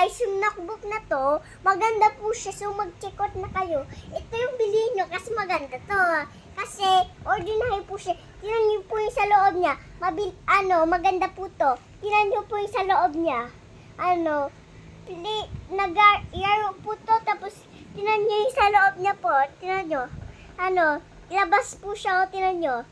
guys, yung notebook na to, maganda po siya. So, mag-check out na kayo. Ito yung bilhin nyo kasi maganda to. Kasi, ordinary po siya. Tingnan nyo po yung sa loob niya. Maganda po to. Tingnan nyo po yung sa loob niya. Nag-yaro po to. Tapos, tingnan nyo yung sa loob niya po. Tingnan nyo. Labas po siya. O, tingnan nyo.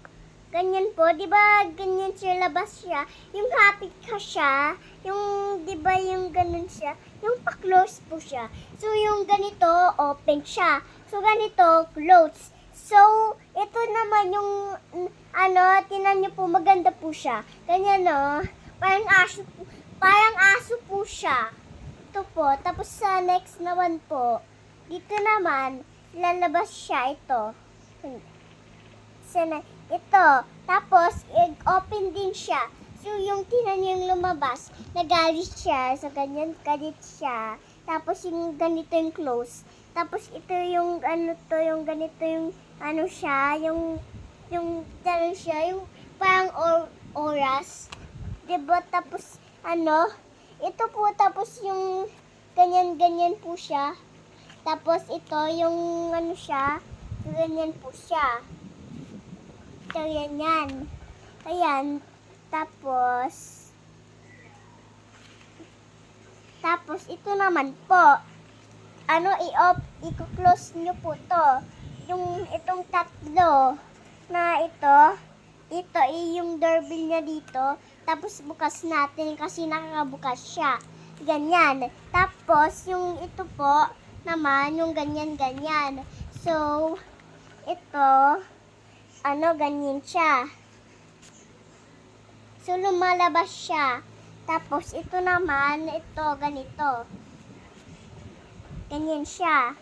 Ganyan po, di ba ganyan siya, labas siya. Yung happy ka siya, yung, di ba yung ganun siya, yung pa-close po siya. So, yung ganito, open siya. So, ganito, close. So, ito naman yung, tinan niyo po, maganda po siya. Ganyan, no? Parang aso po siya. Ito po, tapos sa next naman po, dito naman, lalabas siya, ito. Ito. Tapos, open din siya. So, yung tinan yung lumabas, nagalit siya. So, ganyan, galit siya. Tapos, yung ganito yung close. Tapos, ito yung, yung ganito yung, siya, yung siya, yung parang oras. Diba? Tapos, ito po, tapos yung, ganyan po siya. Tapos, ito, yung, siya, ganyan po siya. So, yan. Ayan. Tapos, ito naman po. I-close nyo po to. Itong tatlo na ito yung doorbell niya dito. Tapos, bukas natin kasi nakakabukas siya. Ganyan. Tapos, yung ito po naman, yung ganyan. So, ito, ganyan siya. So, lumalabas siya. Tapos, ito naman, ito, ganito. Ganyan siya.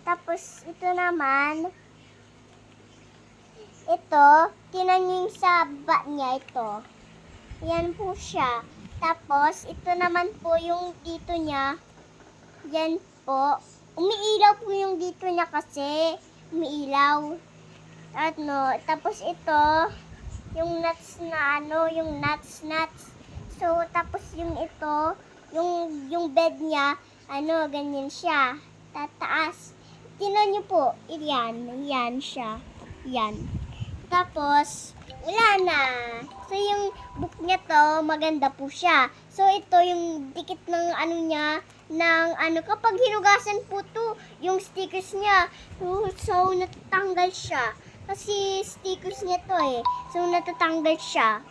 Tapos, ito naman, ito, tinan yung sa baba niya, ito. Yan po siya. Tapos, ito naman po yung dito niya. Yan po. Umiilaw po yung dito niya kasi. Umiilaw. Tapos ito, yung nuts na yung nuts. So, tapos yung ito, yung bed niya, ganyan siya. Tataas. Tingnan niyo po, yan siya. Yan. Tapos, wala na. So, yung book niya to, maganda po siya. So, ito yung dikit ng niya, kapag hinugasan po to, yung stickers niya, so natatanggal siya. Kasi stickers niya to So natatanggal siya.